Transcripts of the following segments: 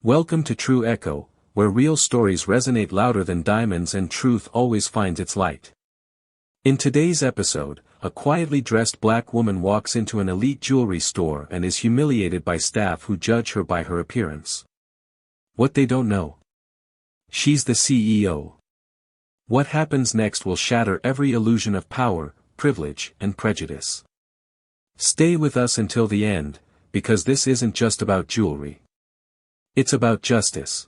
Welcome to True Echo, where real stories resonate louder than diamonds and truth always finds its light. In today's episode, a quietly dressed black woman walks into an elite jewelry store and is humiliated by staff who judge her by her appearance. What they don't know. She's the CEO. What happens next will shatter every illusion of power, privilege, and prejudice. Stay with us until the end, because this isn't just about jewelry. It's about justice.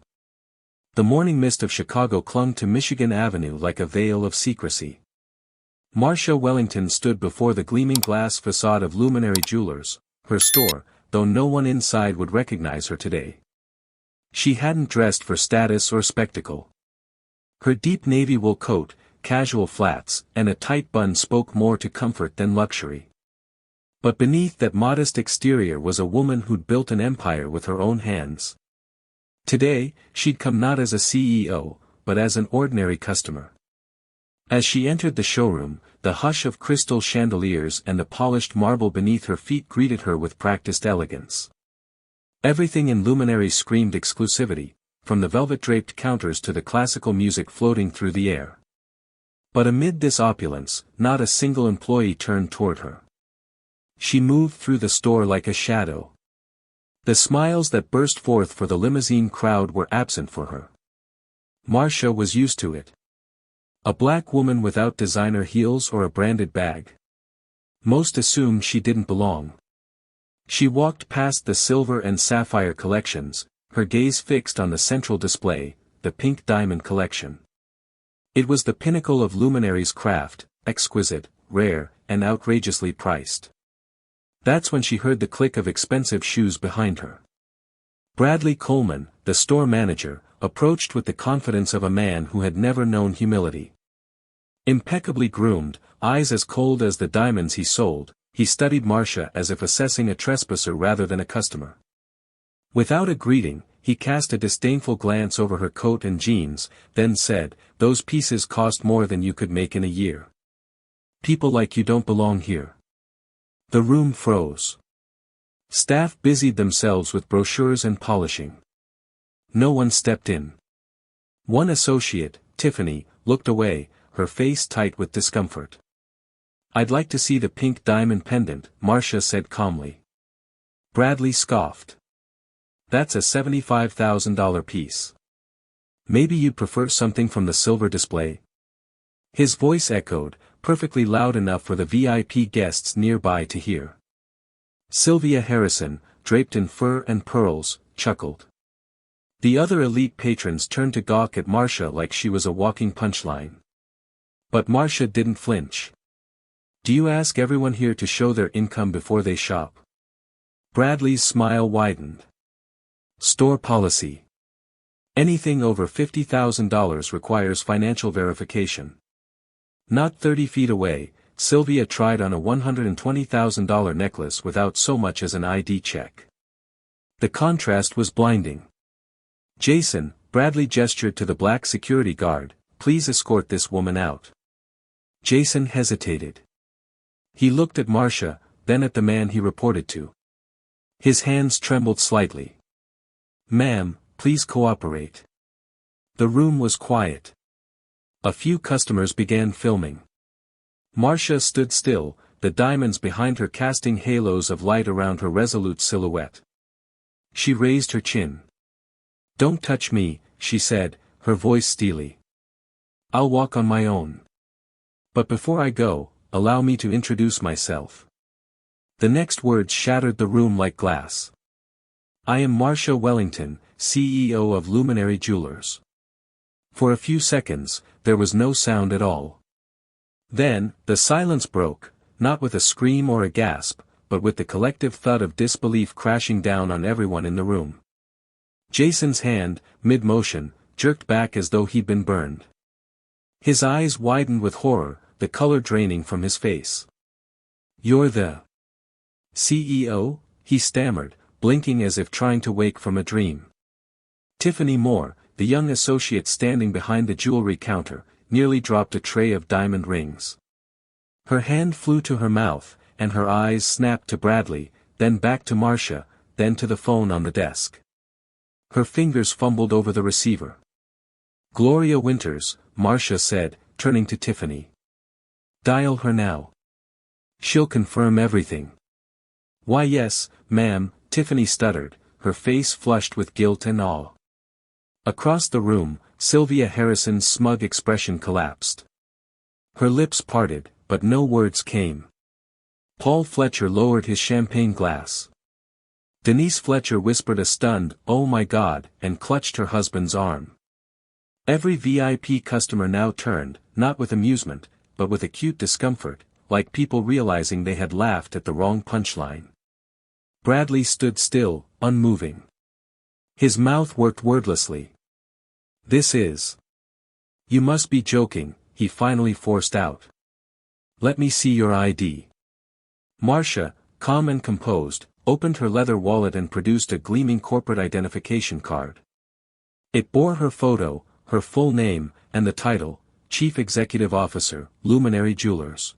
The morning mist of Chicago clung to Michigan Avenue like a veil of secrecy. Marcia Wellington stood before the gleaming glass facade of Luminary Jewelers, her store, though no one inside would recognize her today. She hadn't dressed for status or spectacle. Her deep navy wool coat, casual flats, and a tight bun spoke more to comfort than luxury. But beneath that modest exterior was a woman who'd built an empire with her own hands. Today, she'd come not as a CEO, but as an ordinary customer. As she entered the showroom, the hush of crystal chandeliers and the polished marble beneath her feet greeted her with practiced elegance. Everything in Luminary screamed exclusivity, from the velvet-draped counters to the classical music floating through the air. But amid this opulence, not a single employee turned toward her. She moved through the store like a shadow. The smiles that burst forth for the limousine crowd were absent for her. Marcia was used to it. A black woman without designer heels or a branded bag. Most assumed she didn't belong. She walked past the silver and sapphire collections, her gaze fixed on the central display, the pink diamond collection. It was the pinnacle of Luminary's craft, exquisite, rare, and outrageously priced. That's when she heard the click of expensive shoes behind her. Bradley Coleman, the store manager, approached with the confidence of a man who had never known humility. Impeccably groomed, eyes as cold as the diamonds he sold, he studied Marcia as if assessing a trespasser rather than a customer. Without a greeting, he cast a disdainful glance over her coat and jeans, then said, "Those pieces cost more than you could make in a year. People like you don't belong here." The room froze. Staff busied themselves with brochures and polishing. No one stepped in. One associate, Tiffany, looked away, her face tight with discomfort. "I'd like to see the pink diamond pendant," Marcia said calmly. Bradley scoffed. "That's a $75,000 piece. Maybe you'd prefer something from the silver display?" His voice echoed, perfectly loud enough for the VIP guests nearby to hear. Sylvia Harrison, draped in fur and pearls, chuckled. The other elite patrons turned to gawk at Marcia like she was a walking punchline. But Marcia didn't flinch. "Do you ask everyone here to show their income before they shop?" Bradley's smile widened. "Store policy. Anything over $50,000 requires financial verification." Not 30 feet away, Sylvia tried on a $120,000 necklace without so much as an ID check. The contrast was blinding. "Jason," Bradley gestured to the black security guard, "please escort this woman out." Jason hesitated. He looked at Marcia, then at the man he reported to. His hands trembled slightly. "Ma'am, please cooperate." The room was quiet. A few customers began filming. Marcia stood still, the diamonds behind her casting halos of light around her resolute silhouette. She raised her chin. "Don't touch me," she said, her voice steely. "I'll walk on my own. But before I go, allow me to introduce myself." The next words shattered the room like glass. "I am Marcia Wellington, CEO of Luminary Jewelers." For a few seconds, there was no sound at all. Then, the silence broke, not with a scream or a gasp, but with the collective thud of disbelief crashing down on everyone in the room. Jason's hand, mid-motion, jerked back as though he'd been burned. His eyes widened with horror, the color draining from his face. "You're the CEO?" he stammered, blinking as if trying to wake from a dream. Tiffany Moore, the young associate standing behind the jewelry counter, nearly dropped a tray of diamond rings. Her hand flew to her mouth, and her eyes snapped to Bradley, then back to Marcia, then to the phone on the desk. Her fingers fumbled over the receiver. Gloria Winters, Marcia said, turning to Tiffany. Dial her now. She'll confirm everything. Why yes, ma'am, Tiffany stuttered, her face flushed with guilt and awe. Across the room, Sylvia Harrison's smug expression collapsed. Her lips parted, but no words came. Paul Fletcher lowered his champagne glass. Denise Fletcher whispered a stunned, "Oh my God," and clutched her husband's arm. Every VIP customer now turned, not with amusement, but with acute discomfort, like people realizing they had laughed at the wrong punchline. Bradley stood still, unmoving. His mouth worked wordlessly. "This is... You must be joking," he finally forced out. "Let me see your ID." Marcia, calm and composed, opened her leather wallet and produced a gleaming corporate identification card. It bore her photo, her full name, and the title, Chief Executive Officer, Luminary Jewelers.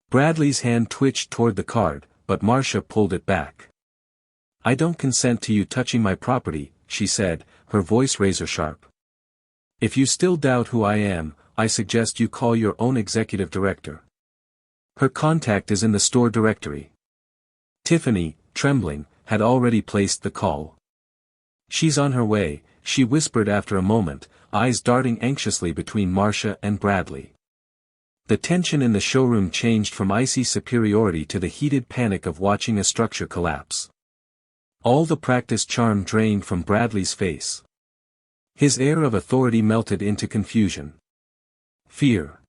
Bradley's hand twitched toward the card, but Marcia pulled it back. "I don't consent to you touching my property," she said, her voice razor-sharp. "If you still doubt who I am, I suggest you call your own executive director. Her contact is in the store directory." Tiffany, trembling, had already placed the call. "She's on her way," she whispered after a moment, eyes darting anxiously between Marcia and Bradley. The tension in the showroom changed from icy superiority to the heated panic of watching a structure collapse. All the practiced charm drained from Bradley's face. His air of authority melted into confusion. Fear.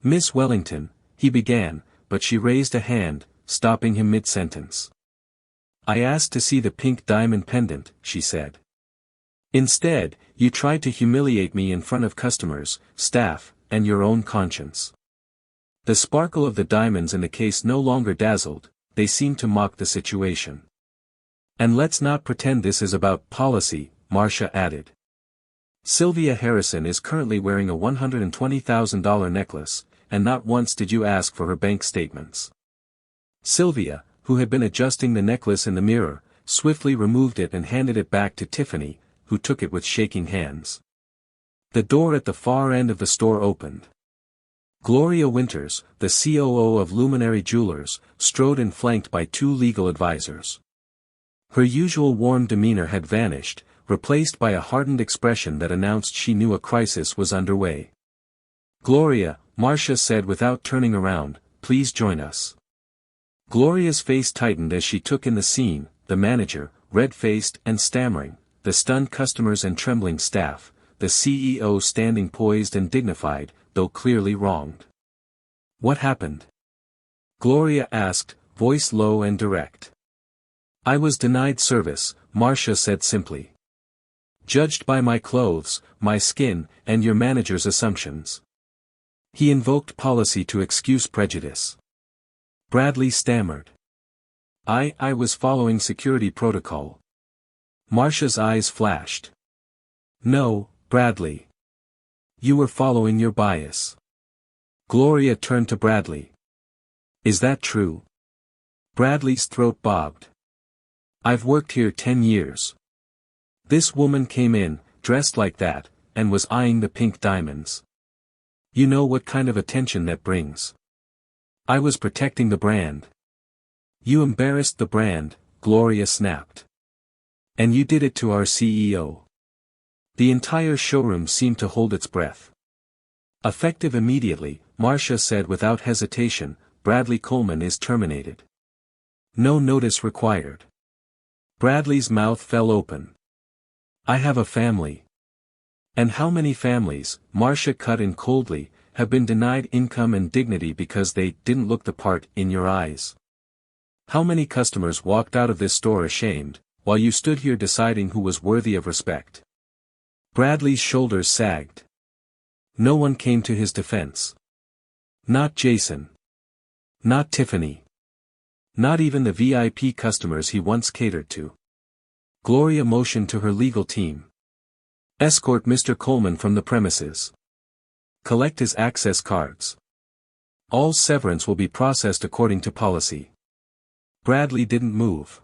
"Miss Wellington," he began, but she raised a hand, stopping him mid-sentence. "I asked to see the pink diamond pendant," she said. "Instead, you tried to humiliate me in front of customers, staff, and your own conscience." The sparkle of the diamonds in the case no longer dazzled, they seemed to mock the situation. "And let's not pretend this is about policy," Marcia added. "Sylvia Harrison is currently wearing a $120,000 necklace, and not once did you ask for her bank statements." Sylvia, who had been adjusting the necklace in the mirror, swiftly removed it and handed it back to Tiffany, who took it with shaking hands. The door at the far end of the store opened. Gloria Winters, the COO of Luminary Jewelers, strode in flanked by two legal advisors. Her usual warm demeanor had vanished, replaced by a hardened expression that announced she knew a crisis was underway. "Gloria," Marcia said without turning around, "please join us." Gloria's face tightened as she took in the scene, the manager, red-faced and stammering, the stunned customers and trembling staff, the CEO standing poised and dignified, though clearly wronged. "What happened?" Gloria asked, voice low and direct. "I was denied service," Marcia said simply. "Judged by my clothes, my skin, and your manager's assumptions." He invoked policy to excuse prejudice. Bradley stammered. I was following security protocol." Marcia's eyes flashed. "No, Bradley. You were following your bias." Gloria turned to Bradley. "Is that true?" Bradley's throat bobbed. "I've worked here 10 years. This woman came in, dressed like that, and was eyeing the pink diamonds. You know what kind of attention that brings. I was protecting the brand." "You embarrassed the brand," Gloria snapped. "And you did it to our CEO." The entire showroom seemed to hold its breath. "Effective immediately," Marcia said without hesitation, "Bradley Coleman is terminated. No notice required." Bradley's mouth fell open. "I have a family." "And how many families," Marcia cut in coldly, "have been denied income and dignity because they didn't look the part in your eyes? How many customers walked out of this store ashamed, while you stood here deciding who was worthy of respect?" Bradley's shoulders sagged. No one came to his defense. Not Jason. Not Tiffany. Not even the VIP customers he once catered to. Gloria motioned to her legal team. "Escort Mr. Coleman from the premises. Collect his access cards. All severance will be processed according to policy." Bradley didn't move.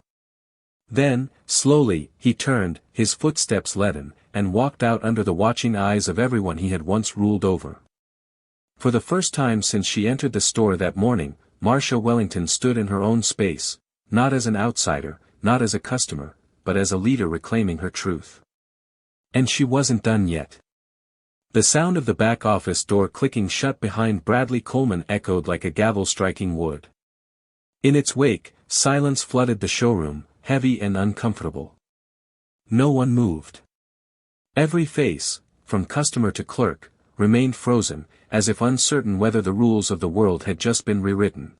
Then, slowly, he turned, his footsteps leaden, and walked out under the watching eyes of everyone he had once ruled over. For the first time since she entered the store that morning, Marcia Wellington stood in her own space, not as an outsider, not as a customer, but as a leader reclaiming her truth. And she wasn't done yet. The sound of the back office door clicking shut behind Bradley Coleman echoed like a gavel striking wood. In its wake, silence flooded the showroom, heavy and uncomfortable. No one moved. Every face, from customer to clerk, remained frozen, as if uncertain whether the rules of the world had just been rewritten.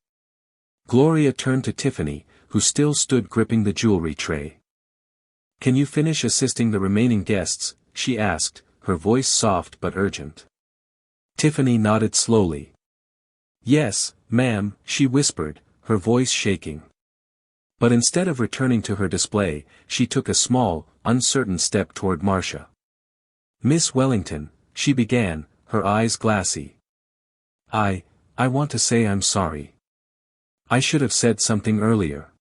Gloria turned to Tiffany, who still stood gripping the jewelry tray. "Can you finish assisting the remaining guests?" she asked, her voice soft but urgent. Tiffany nodded slowly. "Yes, ma'am," she whispered, her voice shaking. But instead of returning to her display, she took a small, uncertain step toward Marcia. "Miss Wellington," she began, her eyes glassy. I want to say I'm sorry. I should have said something earlier.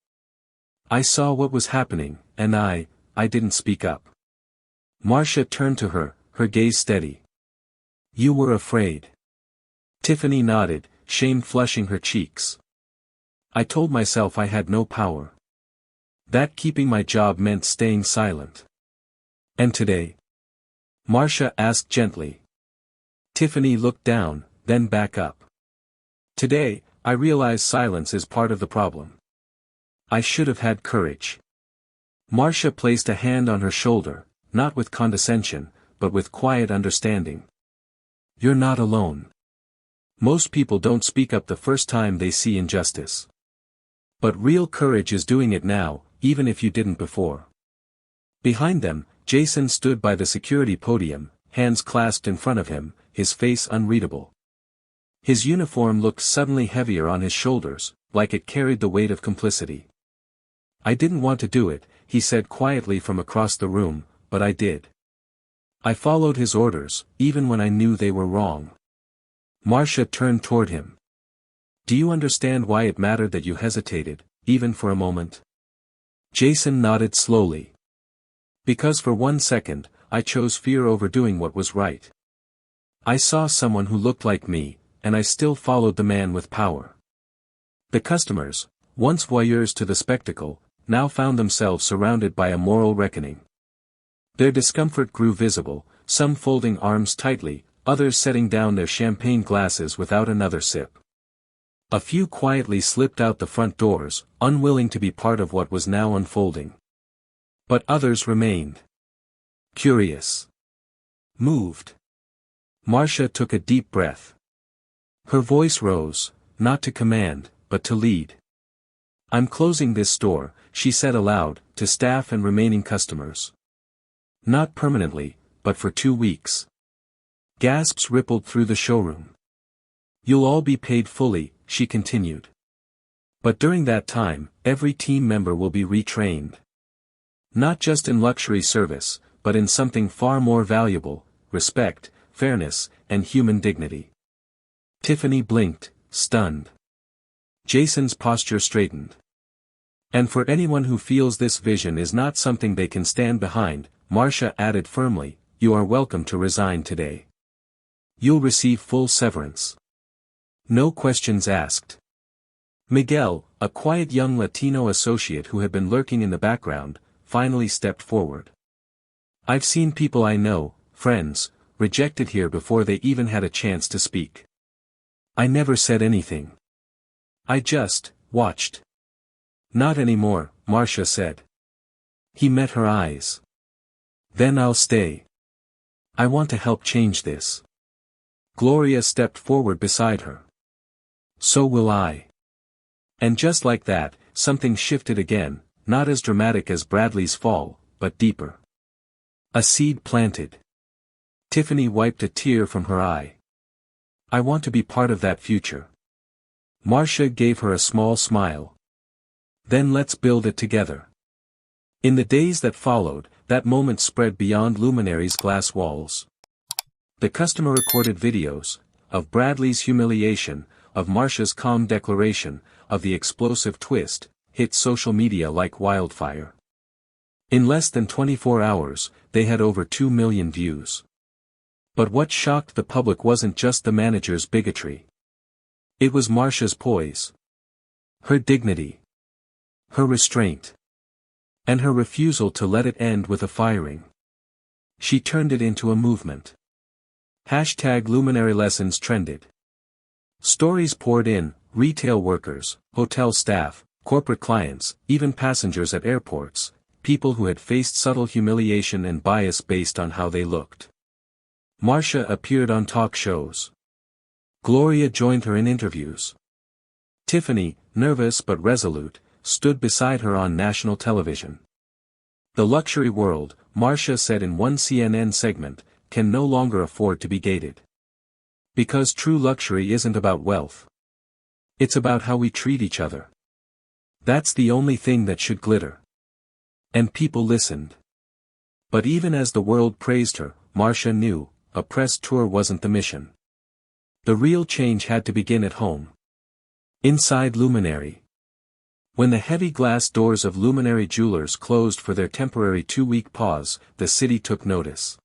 I saw what was happening, and I didn't speak up." Marcia turned to her, her gaze steady. "You were afraid." Tiffany nodded, shame flushing her cheeks. "I told myself I had no power. That keeping my job meant staying silent." "And today?" Marcia asked gently. Tiffany looked down, then back up. "Today, I realize silence is part of the problem. I should have had courage." Marcia placed a hand on her shoulder, not with condescension, but with quiet understanding. "You're not alone. Most people don't speak up the first time they see injustice. But real courage is doing it now, even if you didn't before." Behind them, Jason stood by the security podium, hands clasped in front of him, his face unreadable. His uniform looked suddenly heavier on his shoulders, like it carried the weight of complicity. "I didn't want to do it," he said quietly from across the room, "but I did. I followed his orders, even when I knew they were wrong." Marcia turned toward him. "Do you understand why it mattered that you hesitated, even for a moment?" Jason nodded slowly. "Because for 1 second, I chose fear over doing what was right. I saw someone who looked like me, and I still followed the man with power." The customers, once voyeurs to the spectacle, now found themselves surrounded by a moral reckoning. Their discomfort grew visible, some folding arms tightly, others setting down their champagne glasses without another sip. A few quietly slipped out the front doors, unwilling to be part of what was now unfolding. But others remained. Curious. Moved. Marcia took a deep breath. Her voice rose, not to command, but to lead. "I'm closing this store," she said aloud, to staff and remaining customers. "Not permanently, but for 2 weeks." Gasps rippled through the showroom. "You'll all be paid fully," she continued. "But during that time, every team member will be retrained. Not just in luxury service, but in something far more valuable: respect, fairness, and human dignity." Tiffany blinked, stunned. Jason's posture straightened. "And for anyone who feels this vision is not something they can stand behind," Marcia added firmly, "you are welcome to resign today. You'll receive full severance. No questions asked." Miguel, a quiet young Latino associate who had been lurking in the background, finally stepped forward. "I've seen people I know, friends, rejected here before they even had a chance to speak. I never said anything. I just watched." "Not anymore," Marcia said. He met her eyes. "Then I'll stay. I want to help change this." Gloria stepped forward beside her. "So will I." And just like that, something shifted again, not as dramatic as Bradley's fall, but deeper. A seed planted. Tiffany wiped a tear from her eye. "I want to be part of that future." Marcia gave her a small smile. "Then let's build it together." In the days that followed, that moment spread beyond Luminary's glass walls. The customer recorded videos, of Bradley's humiliation, of Marcia's calm declaration, of the explosive twist, hit social media like wildfire. In less than 24 hours, they had over 2 million views. But what shocked the public wasn't just the manager's bigotry. It was Marcia's poise. Her dignity. Her restraint. And her refusal to let it end with a firing. She turned it into a movement. #Luminary Lessons trended. Stories poured in, retail workers, hotel staff, corporate clients, even passengers at airports, people who had faced subtle humiliation and bias based on how they looked. Marcia appeared on talk shows. Gloria joined her in interviews. Tiffany, nervous but resolute, stood beside her on national television. The luxury world, Marcia said in one CNN segment, can no longer afford to be gated. Because true luxury isn't about wealth. It's about how we treat each other. That's the only thing that should glitter. And people listened. But even as the world praised her, Marcia knew, a press tour wasn't the mission. The real change had to begin at home. Inside Luminary. When the heavy glass doors of Luminary Jewelers closed for their temporary 2-week pause, the city took notice.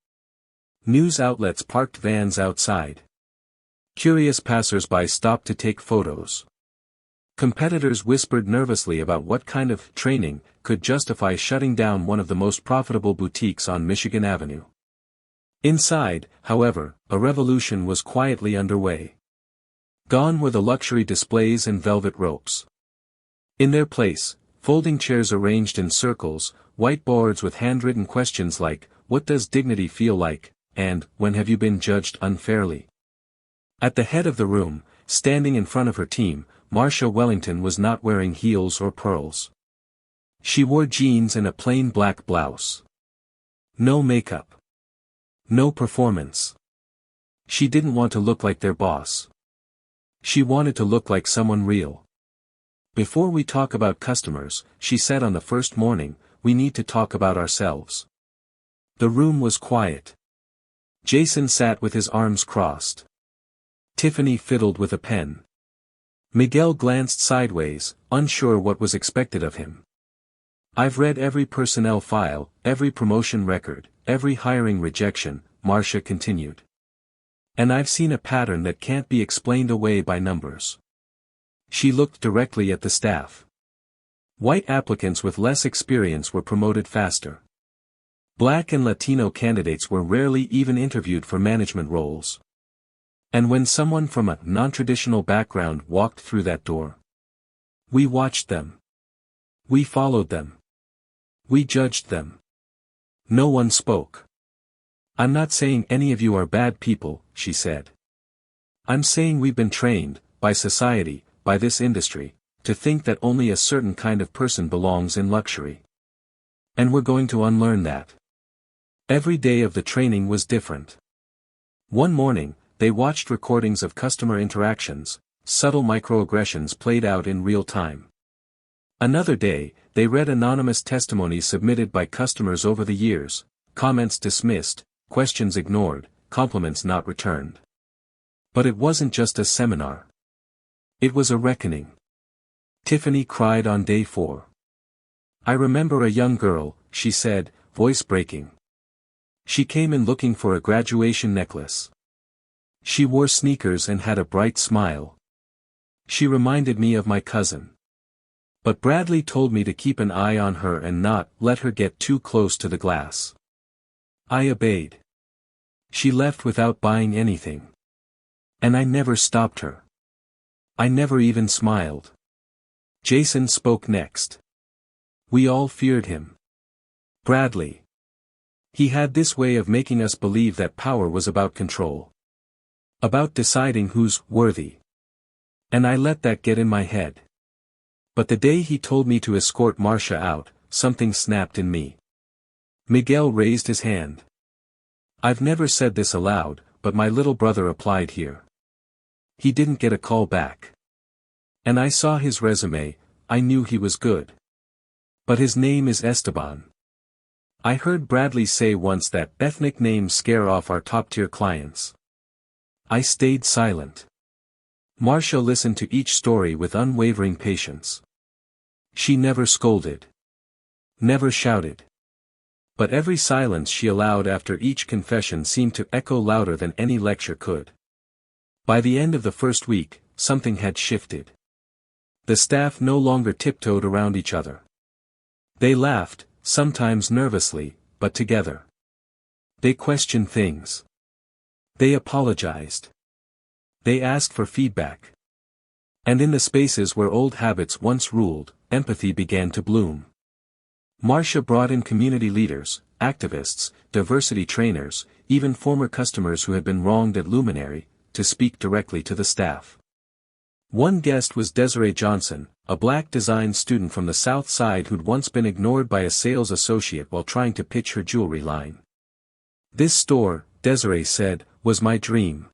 News outlets parked vans outside. Curious passers-by stopped to take photos. Competitors whispered nervously about what kind of training could justify shutting down one of the most profitable boutiques on Michigan Avenue. Inside, however, a revolution was quietly underway. Gone were the luxury displays and velvet ropes. In their place, folding chairs arranged in circles, whiteboards with handwritten questions like, "What does dignity feel like?" and "When have you been judged unfairly?" At the head of the room, standing in front of her team, Marcia Wellington was not wearing heels or pearls. She wore jeans and a plain black blouse. No makeup. No performance. She didn't want to look like their boss. She wanted to look like someone real. "Before we talk about customers," she said on the first morning, "we need to talk about ourselves." The room was quiet. Jason sat with his arms crossed. Tiffany fiddled with a pen. Miguel glanced sideways, unsure what was expected of him. "I've read every personnel file, every promotion record, every hiring rejection," Marcia continued. "And I've seen a pattern that can't be explained away by numbers." She looked directly at the staff. White applicants with less experience were promoted faster. Black and Latino candidates were rarely even interviewed for management roles. And when someone from a non-traditional background walked through that door, we watched them. We followed them. We judged them. No one spoke. "I'm not saying any of you are bad people," she said. "I'm saying we've been trained, by society, by this industry, to think that only a certain kind of person belongs in luxury. And we're going to unlearn that." Every day of the training was different. One morning, they watched recordings of customer interactions, subtle microaggressions played out in real time. Another day, they read anonymous testimonies submitted by customers over the years, comments dismissed, questions ignored, compliments not returned. But it wasn't just a seminar. It was a reckoning. Tiffany cried on day 4. "I remember a young girl," she said, voice breaking. "She came in looking for a graduation necklace. She wore sneakers and had a bright smile. She reminded me of my cousin. But Bradley told me to keep an eye on her and not let her get too close to the glass. I obeyed. She left without buying anything. And I never stopped her. I never even smiled." Jason spoke next. "We all feared him. Bradley. He had this way of making us believe that power was about control. About deciding who's worthy. And I let that get in my head. But the day he told me to escort Marcia out, something snapped in me." Miguel raised his hand. "I've never said this aloud, but my little brother applied here. He didn't get a call back. And I saw his resume, I knew he was good. But his name is Esteban. I heard Bradley say once that ethnic names scare off our top-tier clients." I stayed silent. Marcia listened to each story with unwavering patience. She never scolded. Never shouted. But every silence she allowed after each confession seemed to echo louder than any lecture could. By the end of the first week, something had shifted. The staff no longer tiptoed around each other. They laughed, sometimes nervously, but together. They questioned things. They apologized. They asked for feedback. And in the spaces where old habits once ruled, empathy began to bloom. Marcia brought in community leaders, activists, diversity trainers, even former customers who had been wronged at Luminary, to speak directly to the staff. One guest was Desiree Johnson, a black design student from the South Side who'd once been ignored by a sales associate while trying to pitch her jewelry line. "This store," Desiree said, "was my dream.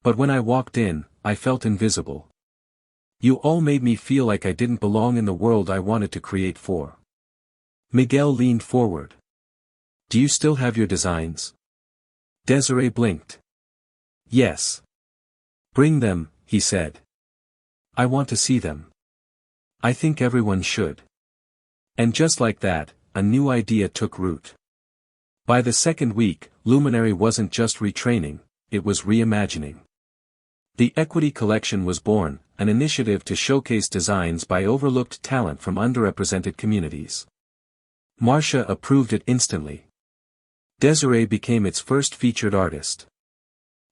But when I walked in, I felt invisible. You all made me feel like I didn't belong in the world I wanted to create for." Miguel leaned forward. "Do you still have your designs?" Desiree blinked. "Yes." "Bring them," he said. "I want to see them. I think everyone should." And just like that, a new idea took root. By the second week, Luminary wasn't just retraining, it was reimagining. The Equity Collection was born, an initiative to showcase designs by overlooked talent from underrepresented communities. Marcia approved it instantly. Desiree became its first featured artist.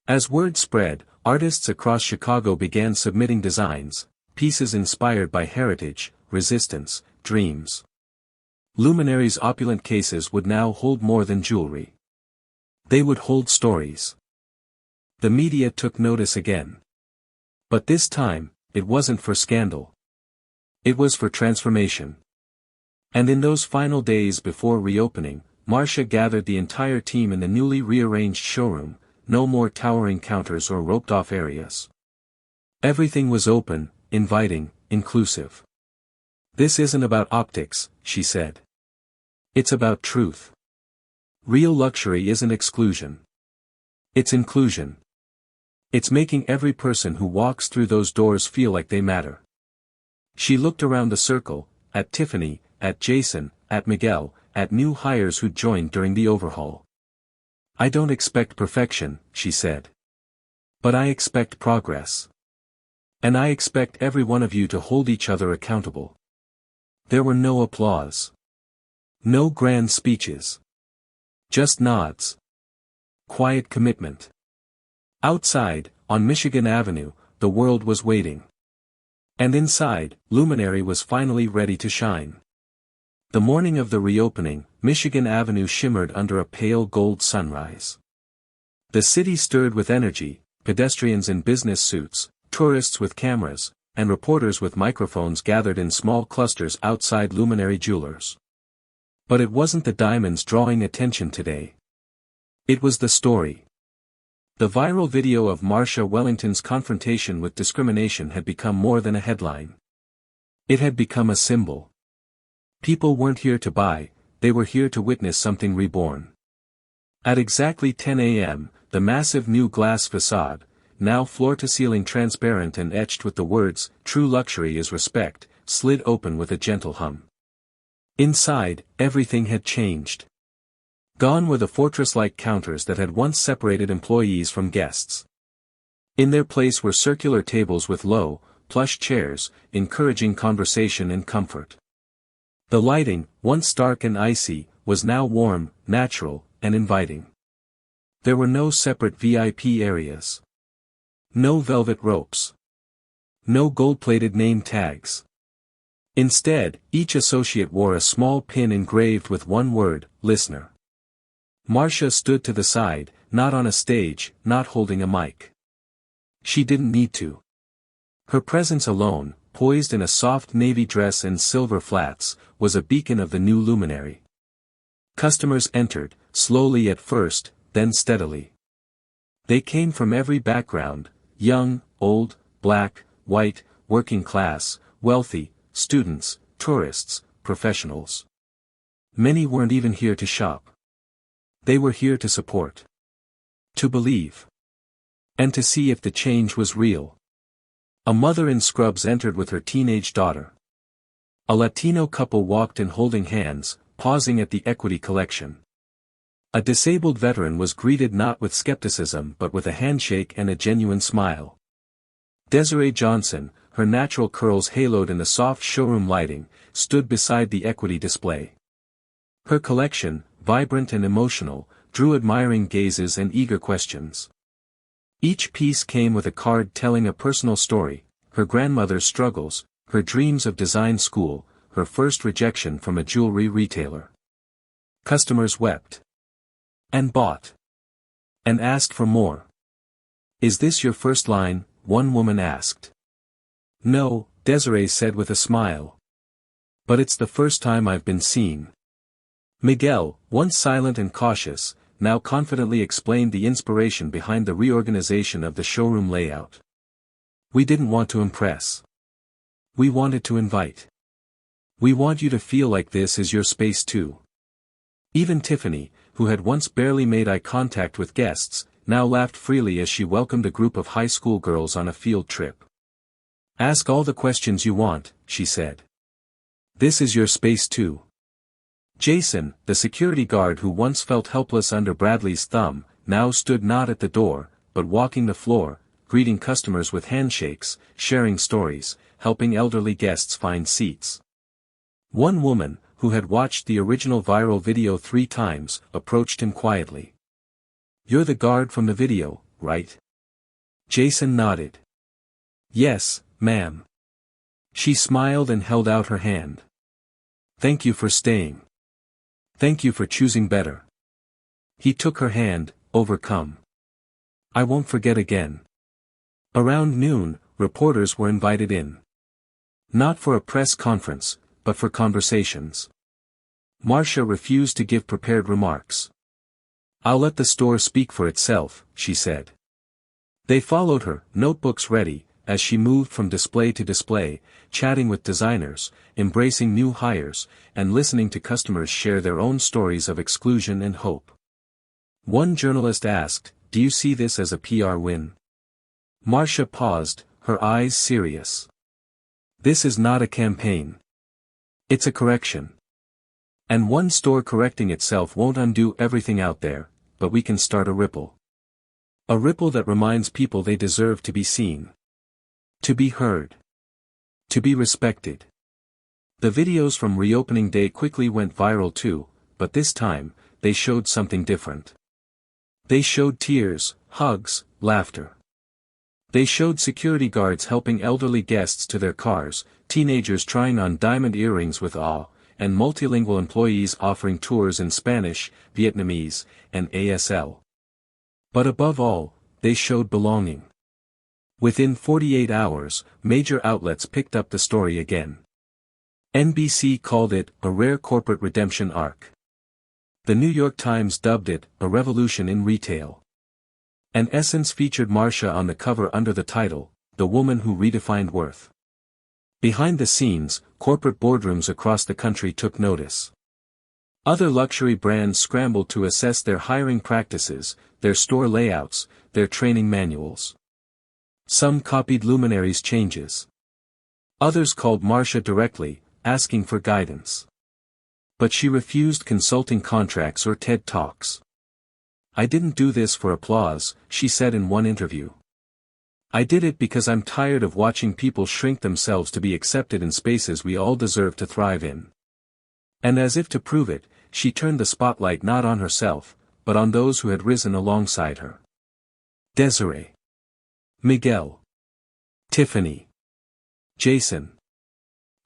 As word spread, artists across Chicago began submitting designs, pieces inspired by heritage, resistance, dreams. Luminary's opulent cases would now hold more than jewelry. They would hold stories. The media took notice again. But this time, it wasn't for scandal. It was for transformation. And in those final days before reopening, Marcia gathered the entire team in the newly rearranged showroom, no more towering counters or roped-off areas. Everything was open, inviting, inclusive. "This isn't about optics," she said. "It's about truth. Real luxury isn't exclusion. It's inclusion. It's making every person who walks through those doors feel like they matter." She looked around the circle, at Tiffany, at Jason, at Miguel, at new hires who'd joined during the overhaul. "I don't expect perfection," she said. "But I expect progress. And I expect every one of you to hold each other accountable." There were no applause. No grand speeches. Just nods. Quiet commitment. Outside, on Michigan Avenue, the world was waiting. And inside, Luminary was finally ready to shine. The morning of the reopening, Michigan Avenue shimmered under a pale gold sunrise. The city stirred with energy, pedestrians in business suits, tourists with cameras, and reporters with microphones gathered in small clusters outside Luminary Jewelers. But it wasn't the diamonds drawing attention today. It was the story. The viral video of Marcia Wellington's confrontation with discrimination had become more than a headline. It had become a symbol. People weren't here to buy, they were here to witness something reborn. At exactly 10 a.m., the massive new glass facade, now floor-to-ceiling transparent and etched with the words, "True luxury is respect," slid open with a gentle hum. Inside, everything had changed. Gone were the fortress-like counters that had once separated employees from guests. In their place were circular tables with low, plush chairs, encouraging conversation and comfort. The lighting, once stark and icy, was now warm, natural, and inviting. There were no separate VIP areas. No velvet ropes. No gold-plated name tags. Instead, each associate wore a small pin engraved with one word, "Listener." Marcia stood to the side, not on a stage, not holding a mic. She didn't need to. Her presence alone, poised in a soft navy dress and silver flats, was a beacon of the new Luminary. Customers entered, slowly at first, then steadily. They came from every background, young, old, black, white, working class, wealthy, students, tourists, professionals. Many weren't even here to shop. They were here to support. To believe. And to see if the change was real. A mother in scrubs entered with her teenage daughter. A Latino couple walked in holding hands, pausing at the equity collection. A disabled veteran was greeted not with skepticism but with a handshake and a genuine smile. Desiree Johnson, her natural curls haloed in the soft showroom lighting, stood beside the equity display. Her collection, vibrant and emotional, drew admiring gazes and eager questions. Each piece came with a card telling a personal story, her grandmother's struggles, her dreams of design school, her first rejection from a jewelry retailer. Customers wept. And bought. And asked for more. "Is this your first line?" one woman asked. "No," Desiree said with a smile. "But it's the first time I've been seen." Miguel, once silent and cautious, now confidently explained the inspiration behind the reorganization of the showroom layout. "We didn't want to impress. We wanted to invite. We want you to feel like this is your space too." Even Tiffany, who had once barely made eye contact with guests, now laughed freely as she welcomed a group of high school girls on a field trip. "Ask all the questions you want," she said. "This is your space too." Jason, the security guard who once felt helpless under Bradley's thumb, now stood not at the door, but walking the floor, greeting customers with handshakes, sharing stories, helping elderly guests find seats. One woman, who had watched the original viral video 3 times, approached him quietly. "You're the guard from the video, right?" Jason nodded. "Yes, ma'am." She smiled and held out her hand. "Thank you for staying. Thank you for choosing better." He took her hand, overcome. "I won't forget again." Around noon, reporters were invited in. Not for a press conference, but for conversations. Marcia refused to give prepared remarks. "I'll let the store speak for itself," she said. They followed her, notebooks ready, as she moved from display to display, chatting with designers, embracing new hires, and listening to customers share their own stories of exclusion and hope. One journalist asked, "Do you see this as a PR win?" Marcia paused, her eyes serious. "This is not a campaign. It's a correction. And one store correcting itself won't undo everything out there, but we can start a ripple. A ripple that reminds people they deserve to be seen. To be heard. To be respected." The videos from reopening day quickly went viral too, but this time, they showed something different. They showed tears, hugs, laughter. They showed security guards helping elderly guests to their cars, teenagers trying on diamond earrings with awe, and multilingual employees offering tours in Spanish, Vietnamese, and ASL. But above all, they showed belonging. Within 48 hours, major outlets picked up the story again. NBC called it a rare corporate redemption arc. The New York Times dubbed it a revolution in retail. And Essence featured Marcia on the cover under the title, "The Woman Who Redefined Worth." Behind the scenes, corporate boardrooms across the country took notice. Other luxury brands scrambled to assess their hiring practices, their store layouts, their training manuals. Some copied Luminary's changes. Others called Marcia directly, asking for guidance. But she refused consulting contracts or TED Talks. "I didn't do this for applause," she said in one interview. "I did it because I'm tired of watching people shrink themselves to be accepted in spaces we all deserve to thrive in." And as if to prove it, she turned the spotlight not on herself, but on those who had risen alongside her. Desiree. Miguel. Tiffany. Jason.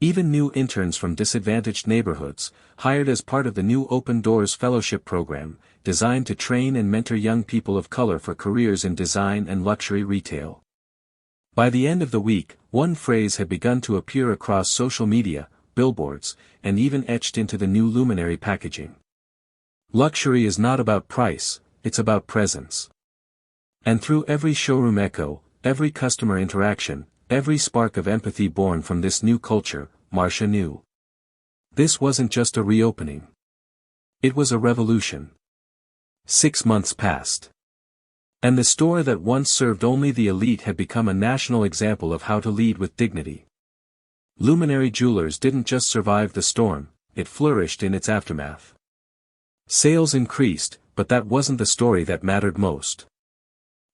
Even new interns from disadvantaged neighborhoods, hired as part of the new Open Doors Fellowship program, designed to train and mentor young people of color for careers in design and luxury retail. By the end of the week, one phrase had begun to appear across social media, billboards, and even etched into the new Luminary packaging. Luxury is not about price, it's about presence. And through every showroom echo, every customer interaction, every spark of empathy born from this new culture, Marcia knew. This wasn't just a reopening. It was a revolution. 6 months passed. And the store that once served only the elite had become a national example of how to lead with dignity. Luminary Jewelers didn't just survive the storm, it flourished in its aftermath. Sales increased, but that wasn't the story that mattered most.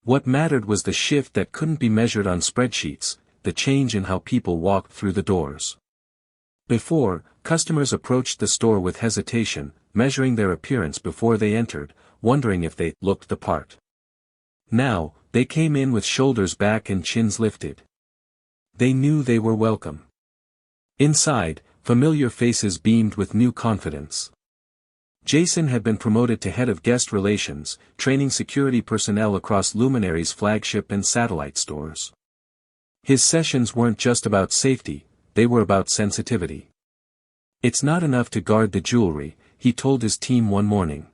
What mattered was the shift that couldn't be measured on spreadsheets, the change in how people walked through the doors. Before, customers approached the store with hesitation, measuring their appearance before they entered, wondering if they looked the part. Now, they came in with shoulders back and chins lifted. They knew they were welcome. Inside, familiar faces beamed with new confidence. Jason had been promoted to head of guest relations, training security personnel across Luminary's flagship and satellite stores. His sessions weren't just about safety, they were about sensitivity. It's not enough to guard the jewelry, he told his team one morning.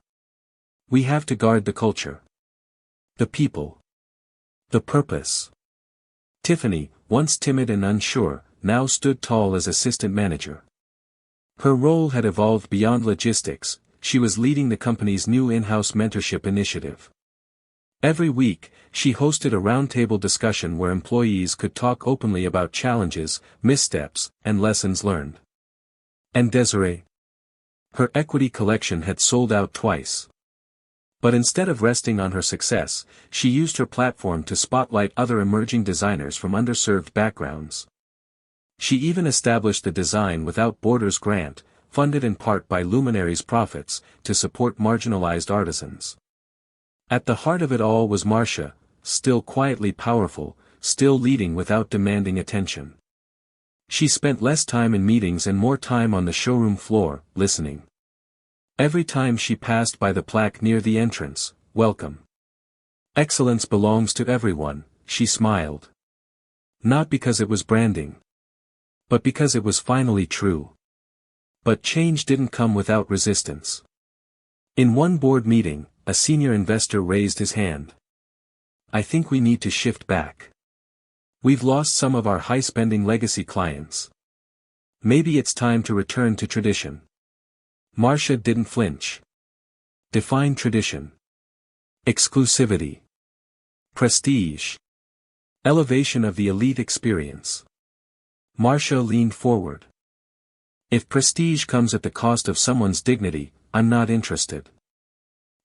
We have to guard the culture. The people. The purpose. Tiffany, once timid and unsure, now stood tall as assistant manager. Her role had evolved beyond logistics, she was leading the company's new in-house mentorship initiative. Every week, she hosted a roundtable discussion where employees could talk openly about challenges, missteps, and lessons learned. And Desiree? Her equity collection had sold out twice. But instead of resting on her success, she used her platform to spotlight other emerging designers from underserved backgrounds. She even established the Design Without Borders grant, funded in part by Luminary's profits, to support marginalized artisans. At the heart of it all was Marcia, still quietly powerful, still leading without demanding attention. She spent less time in meetings and more time on the showroom floor, listening. Every time she passed by the plaque near the entrance, "Welcome. Excellence belongs to everyone," she smiled. Not because it was branding. But because it was finally true. But change didn't come without resistance. In one board meeting, a senior investor raised his hand. I think we need to shift back. We've lost some of our high-spending legacy clients. Maybe it's time to return to tradition. Marcia didn't flinch. Define tradition. Exclusivity. Prestige. Elevation of the elite experience. Marcia leaned forward. If prestige comes at the cost of someone's dignity, I'm not interested.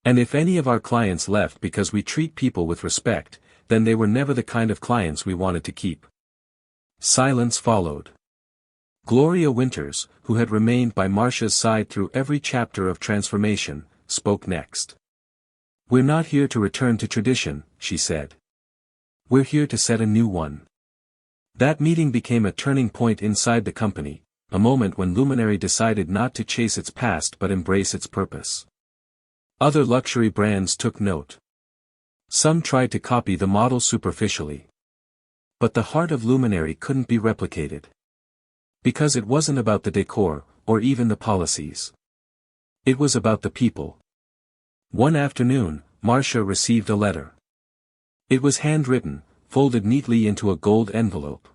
And if any of our clients left because we treat people with respect, then they were never the kind of clients we wanted to keep. Silence followed. Gloria Winters, who had remained by Marcia's side through every chapter of transformation, spoke next. We're not here to return to tradition, she said. We're here to set a new one. That meeting became a turning point inside the company, a moment when Luminary decided not to chase its past but embrace its purpose. Other luxury brands took note. Some tried to copy the model superficially. But the heart of Luminary couldn't be replicated. Because it wasn't about the decor, or even the policies. It was about the people. One afternoon, Marcia received a letter. It was handwritten, folded neatly into a gold envelope.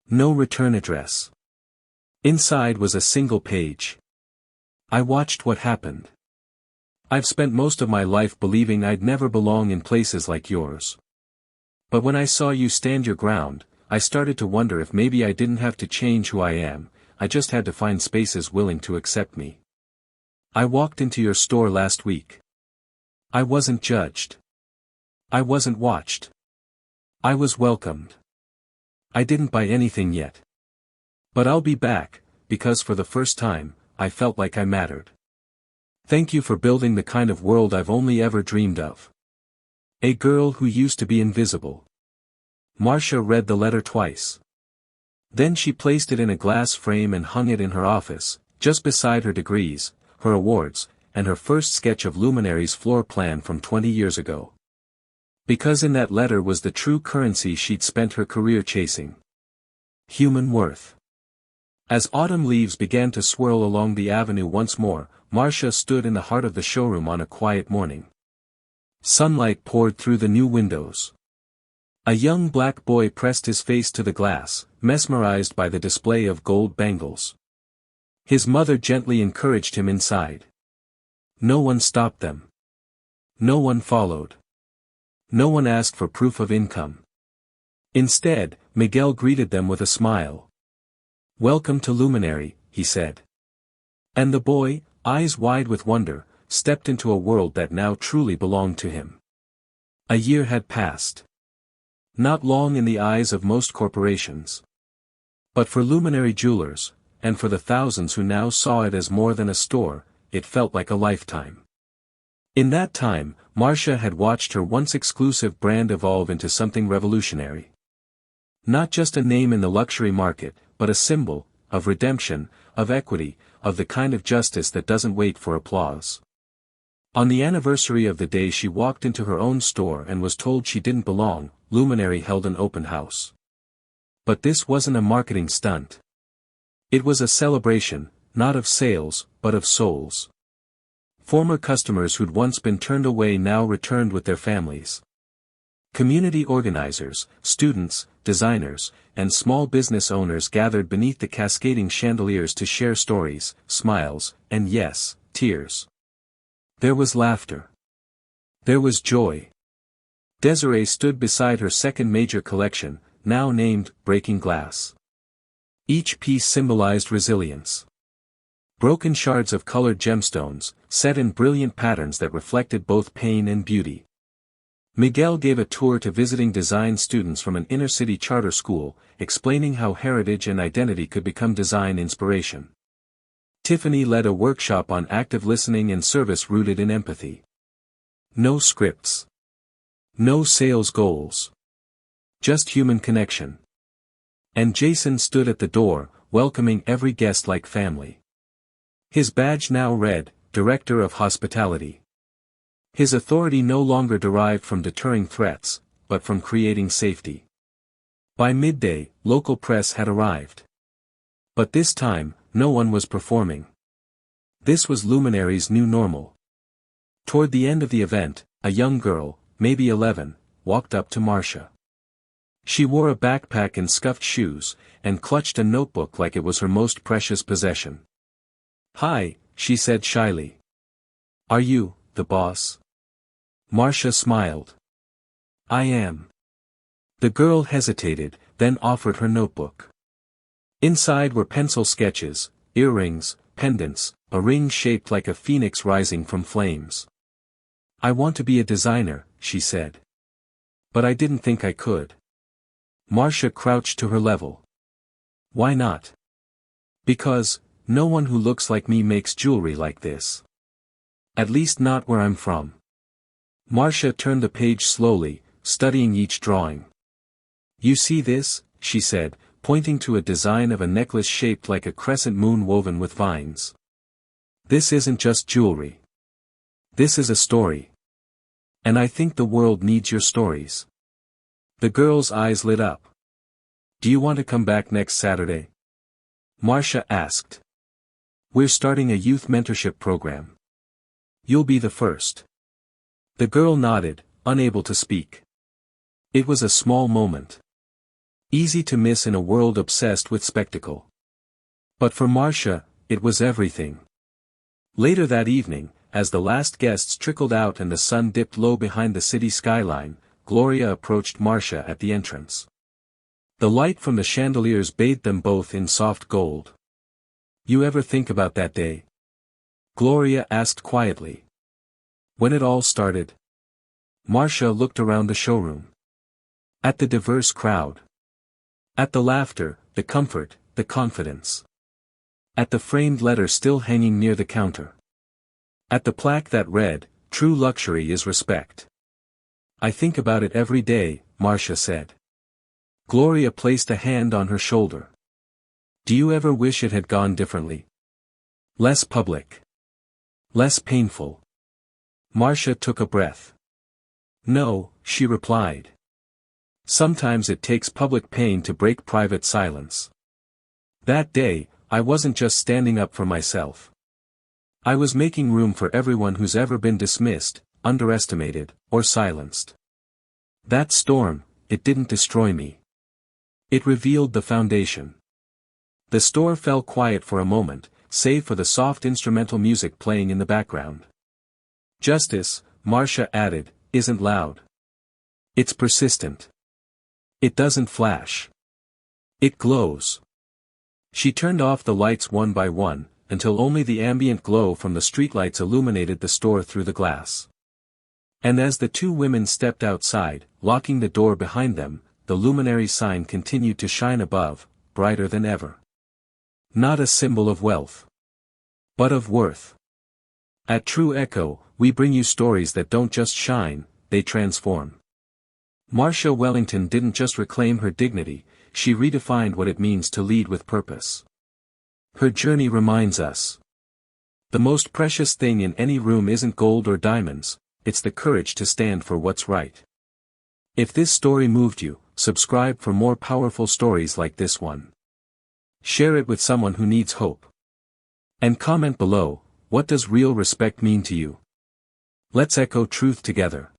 No return address. Inside was a single page. I watched what happened. I've spent most of my life believing I'd never belong in places like yours. But when I saw you stand your ground, I started to wonder if maybe I didn't have to change who I am, I just had to find spaces willing to accept me. I walked into your store last week. I wasn't judged. I wasn't watched. I was welcomed. I didn't buy anything yet. But I'll be back, because for the first time, I felt like I mattered. Thank you for building the kind of world I've only ever dreamed of. A girl who used to be invisible. Marcia read the letter twice. Then she placed it in a glass frame and hung it in her office, just beside her degrees, her awards, and her first sketch of Luminary's floor plan from 20 years ago. Because in that letter was the true currency she'd spent her career chasing. Human worth. As autumn leaves began to swirl along the avenue once more, Marcia stood in the heart of the showroom on a quiet morning. Sunlight poured through the new windows. A young black boy pressed his face to the glass, mesmerized by the display of gold bangles. His mother gently encouraged him inside. No one stopped them. No one followed. No one asked for proof of income. Instead, Miguel greeted them with a smile. Welcome to Luminary, he said. And the boy, eyes wide with wonder, stepped into a world that now truly belonged to him. A year had passed. Not long in the eyes of most corporations. But for luminary jewelers, and for the thousands who now saw it as more than a store, it felt like a lifetime. In that time, Marcia had watched her once exclusive brand evolve into something revolutionary. Not just a name in the luxury market, but a symbol, of redemption, of equity, of the kind of justice that doesn't wait for applause. On the anniversary of the day she walked into her own store and was told she didn't belong, Luminary held an open house. But this wasn't a marketing stunt. It was a celebration, not of sales, but of souls. Former customers who'd once been turned away now returned with their families. Community organizers, students, designers, and small business owners gathered beneath the cascading chandeliers to share stories, smiles, and yes, tears. There was laughter. There was joy. Desiree stood beside her second major collection, now named Breaking Glass. Each piece symbolized resilience. Broken shards of colored gemstones, set in brilliant patterns that reflected both pain and beauty. Miguel gave a tour to visiting design students from an inner-city charter school, explaining how heritage and identity could become design inspiration. Tiffany led a workshop on active listening and service rooted in empathy. No scripts. No sales goals. Just human connection. And Jason stood at the door, welcoming every guest like family. His badge now read, Director of Hospitality. His authority no longer derived from deterring threats, but from creating safety. By midday, local press had arrived. But this time, no one was performing. This was Luminary's new normal. Toward the end of the event, a young girl, maybe 11, walked up to Marcia. She wore a backpack and scuffed shoes, and clutched a notebook like it was her most precious possession. "Hi," she said shyly. "Are you, the boss?" Marcia smiled. "I am." The girl hesitated, then offered her notebook. Inside were pencil sketches, earrings, pendants, a ring shaped like a phoenix rising from flames. "I want to be a designer," she said. "But I didn't think I could." Marcia crouched to her level. "Why not?" "Because, no one who looks like me makes jewelry like this. At least not where I'm from." Marcia turned the page slowly, studying each drawing. "You see this?" she said, pointing to a design of a necklace shaped like a crescent moon woven with vines. "This isn't just jewelry. This is a story. And I think the world needs your stories." The girl's eyes lit up. "Do you want to come back next Saturday?" Marcia asked. "We're starting a youth mentorship program. You'll be the first." The girl nodded, unable to speak. It was a small moment. Easy to miss in a world obsessed with spectacle. But for Marcia, it was everything. Later that evening, as the last guests trickled out and the sun dipped low behind the city skyline, Gloria approached Marcia at the entrance. The light from the chandeliers bathed them both in soft gold. "You ever think about that day?" Gloria asked quietly. "When it all started?" Marcia looked around the showroom. At the diverse crowd. At the laughter, the comfort, the confidence. At the framed letter still hanging near the counter. At the plaque that read, "True luxury is respect." "I think about it every day," Marcia said. Gloria placed a hand on her shoulder. "Do you ever wish it had gone differently? Less public? Less painful?" Marcia took a breath. "No," she replied. "Sometimes it takes public pain to break private silence. That day, I wasn't just standing up for myself. I was making room for everyone who's ever been dismissed, underestimated, or silenced. That storm, it didn't destroy me. It revealed the foundation." The store fell quiet for a moment, save for the soft instrumental music playing in the background. "Justice," Marcia added, "isn't loud. It's persistent. It doesn't flash. It glows." She turned off the lights one by one, until only the ambient glow from the streetlights illuminated the store through the glass. And as the two women stepped outside, locking the door behind them, the luminary sign continued to shine above, brighter than ever. Not a symbol of wealth, but of worth. At True Echo, we bring you stories that don't just shine, they transform. Marcia Wellington didn't just reclaim her dignity, she redefined what it means to lead with purpose. Her journey reminds us. The most precious thing in any room isn't gold or diamonds, it's the courage to stand for what's right. If this story moved you, subscribe for more powerful stories like this one. Share it with someone who needs hope. And comment below, what does real respect mean to you? Let's echo truth together.